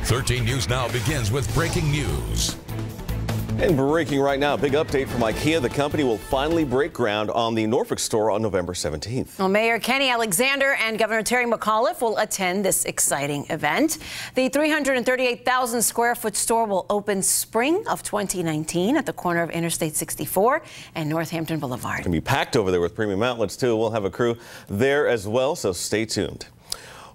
13 News Now begins with breaking news. And breaking right now, big update from Ikea. The company will finally break ground on the Norfolk store on November 17th. Well, Mayor Kenny Alexander and Governor Terry McAuliffe will attend this exciting event. The 338,000 square foot store will open spring of 2019 at the corner of Interstate 64 and Northampton Boulevard. It's going to be packed over there with premium outlets, too. We'll have a crew there as well, so stay tuned.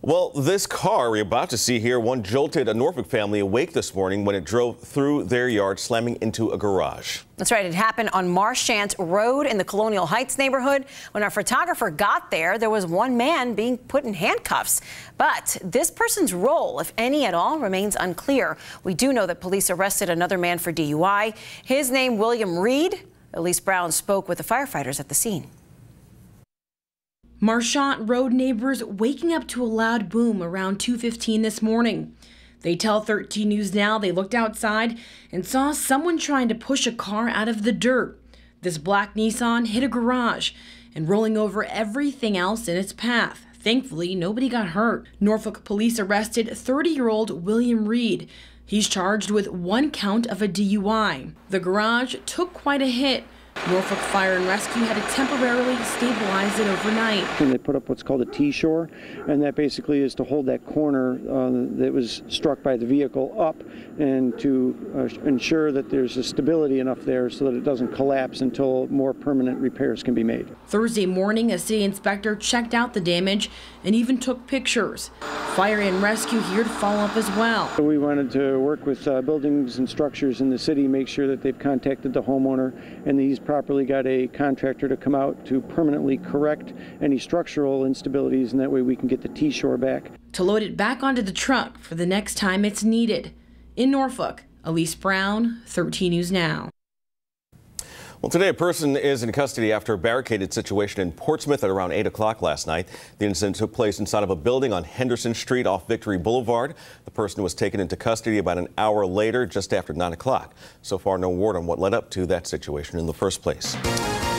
Well, this car we're about to see here, one jolted a Norfolk family awake this morning when it drove through their yard, slamming into a garage. That's right. It happened on Marchant Road in the Colonial Heights neighborhood. When our photographer got there, there was one man being put in handcuffs. But this person's role, if any at all, remains unclear. We do know that police arrested another man for DUI. His name, William Reed. Elise Brown spoke with the firefighters at the scene. Marchant Road neighbors waking up to a loud boom around 2:15 this morning. They tell 13 News Now they looked outside and saw someone trying to push a car out of the dirt. This black Nissan hit a garage and rolling over everything else in its path. Thankfully, nobody got hurt. Norfolk police arrested 30-year-old William Reed. He's charged with one count of a DUI. The garage took quite a hit. Norfolk Fire and Rescue had to temporarily stabilize it overnight. And they put up what's called a T-shore, and that basically is to hold that corner that was struck by the vehicle up and to ensure that there's a stability enough there so that it doesn't collapse until more permanent repairs can be made. Thursday morning, a city inspector checked out the damage and even took pictures. Fire and Rescue here to follow up as well. We wanted to work with buildings and structures in the city, make sure that they've contacted the homeowner and he's properly got a contractor to come out to permanently correct any structural instabilities, and that way we can get the T-shore back. To load it back onto the truck for the next time it's needed. In Norfolk, Elise Brown, 13 News Now. Well, today a person is in custody after a barricaded situation in Portsmouth at around 8 o'clock last night. The incident took place inside of a building on Henderson Street off Victory Boulevard. The person was taken into custody about an hour later, just after 9 o'clock. So far, no word on what led up to that situation in the first place.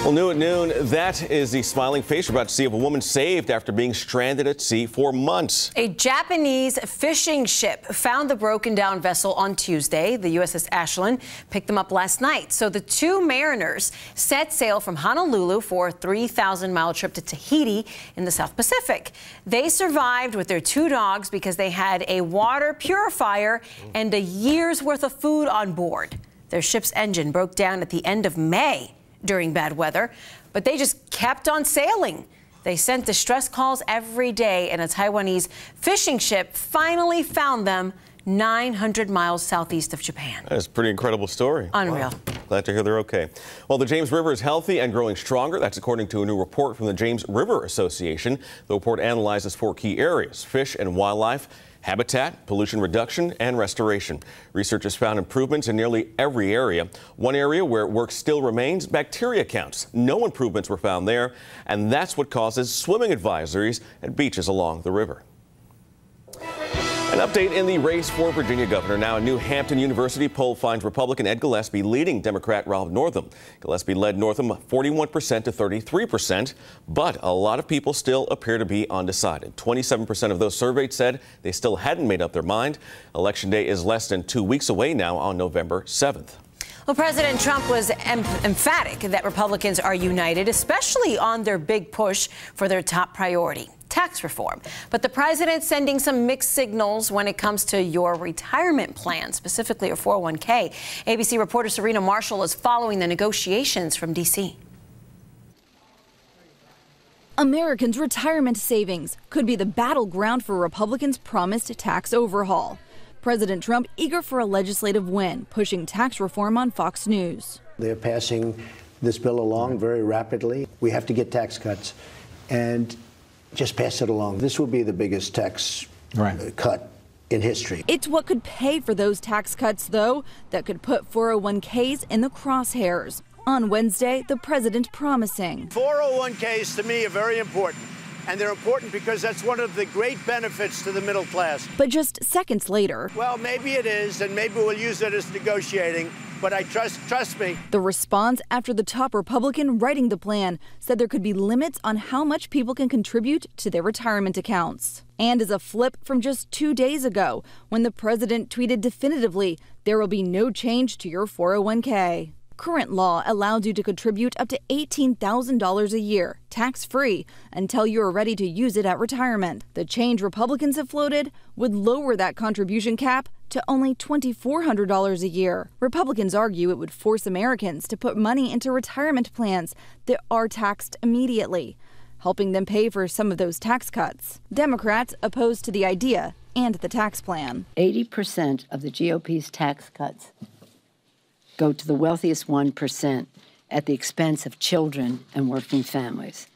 Well, new at noon, that is the smiling face we're about to see of a woman saved after being stranded at sea for months. A Japanese fishing ship found the broken down vessel on Tuesday. The USS Ashland picked them up last night. So the two mariners set sail from Honolulu for a 3,000-mile trip to Tahiti in the South Pacific. They survived with their two dogs because they had a water purifier and a year's worth of food on board. Their ship's engine broke down at the end of May during bad weather, but they just kept on sailing. They sent distress calls every day, and a Taiwanese fishing ship finally found them 900 miles southeast of Japan. That is a pretty incredible story. Unreal. Wow. Glad to hear they're okay. Well, the James River is healthy and growing stronger. That's according to a new report from the James River Association. The report analyzes 4 key areas: fish and wildlife, habitat, pollution reduction, and restoration. Researchers found improvements in nearly every area. One area where work still remains: bacteria counts. No improvements were found there, and that's what causes swimming advisories at beaches along the river. An update in the race for Virginia governor. Now, a New Hampton University poll finds Republican Ed Gillespie leading Democrat Ralph Northam. Gillespie led Northam 41% to 33%, but a lot of people still appear to be undecided. 27% of those surveyed said they still hadn't made up their mind. Election day is less than 2 weeks away now on November 7th. Well, President Trump was emphatic that Republicans are united, especially on their big push for their top priority: tax reform. But the president's sending some mixed signals when it comes to your retirement plan, specifically your 401k. ABC reporter Serena Marshall is following the negotiations from D.C. Americans' retirement savings could be the battleground for Republicans' promised tax overhaul. President Trump eager for a legislative win, pushing tax reform on Fox News. They're passing this bill along very rapidly. We have to get tax cuts and just pass it along. This will be the biggest tax cut in history. It's what could pay for those tax cuts, though, that could put 401ks in the crosshairs. On Wednesday, the president promising 401ks to me are very important. And they're important because that's one of the great benefits to the middle class. But just seconds later, well, maybe it is, and maybe we'll use it as negotiating, but I trust me. The response after the top Republican writing the plan said there could be limits on how much people can contribute to their retirement accounts. And is a flip from just 2 days ago when the president tweeted definitively, there will be no change to your 401k. Current law allows you to contribute up to $18,000 a year, tax-free, until you are ready to use it at retirement. The change Republicans have floated would lower that contribution cap to only $2,400 a year. Republicans argue it would force Americans to put money into retirement plans that are taxed immediately, helping them pay for some of those tax cuts. Democrats opposed to the idea and the tax plan. 80% of the GOP's tax cuts go to the wealthiest 1% at the expense of children and working families.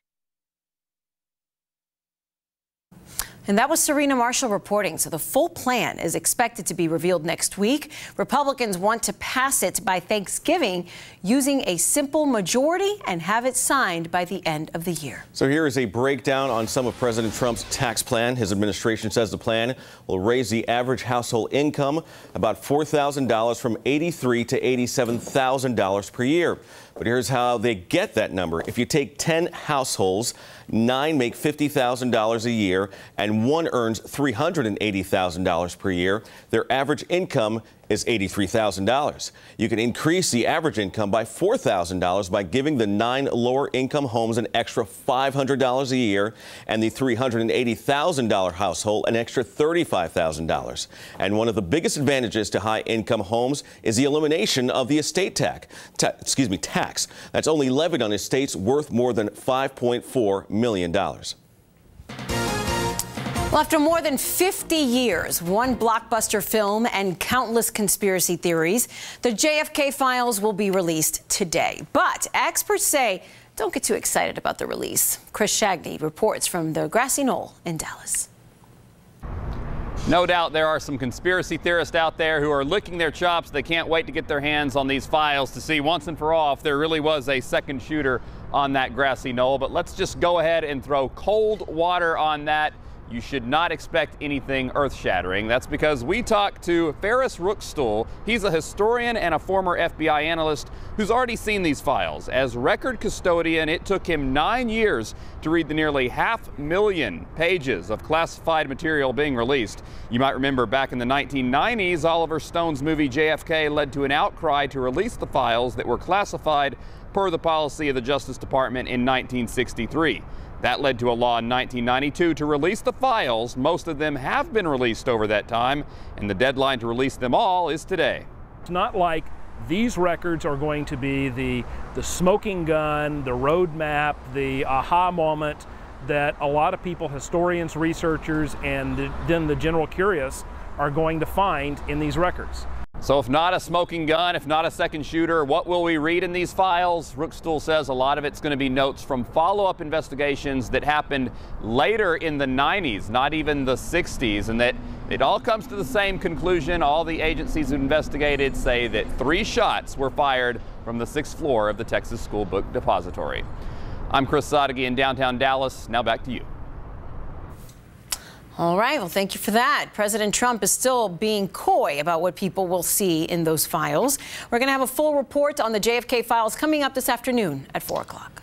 And that was Serena Marshall reporting. So the full plan is expected to be revealed next week. Republicans want to pass it by Thanksgiving using a simple majority and have it signed by the end of the year. So here is a breakdown on some of President Trump's tax plan. His administration says the plan will raise the average household income about $4,000 from $83,000 to $87,000 per year. But here's how they get that number. If you take 10 households, 9 make $50,000 a year, and 1 earns $380,000 per year, their average income is $83,000. You can increase the average income by $4,000 by giving the 9 lower income homes an extra $500 a year and the $380,000 household an extra $35,000. And one of the biggest advantages to high income homes is the elimination of the estate tax. That's only levied on estates worth more than $5.4 million. Well, after more than 50 years, one blockbuster film, and countless conspiracy theories, the JFK files will be released today. But experts say don't get too excited about the release. Chris Shagney reports from the grassy knoll in Dallas. No doubt there are some conspiracy theorists out there who are licking their chops. They can't wait to get their hands on these files to see once and for all if there really was a second shooter on that grassy knoll. But let's just go ahead and throw cold water on that. You should not expect anything earth-shattering. That's because we talked to Ferris Rookstool. He's a historian and a former FBI analyst who's already seen these files. As record custodian, it took him 9 years to read the nearly 500,000 pages of classified material being released. You might remember back in the 1990s, Oliver Stone's movie JFK led to an outcry to release the files that were classified per the policy of the Justice Department in 1963. That led to a law in 1992 to release the files. Most of them have been released over that time, and the deadline to release them all is today. It's not like these records are going to be the smoking gun, the roadmap, the aha moment that a lot of people, historians, researchers, and then the general curious are going to find in these records. So if not a smoking gun, if not a second shooter, what will we read in these files? Rookstool says a lot of it's going to be notes from follow-up investigations that happened later in the 90s, not even the 60s, and that it all comes to the same conclusion. All the agencies who investigated say that 3 shots were fired from the 6th floor of the Texas School Book Depository. I'm Chris Sadeghi in downtown Dallas. Now back to you. All right. Well, thank you for that. President Trump is still being coy about what people will see in those files. We're going to have a full report on the JFK files coming up this afternoon at 4 o'clock.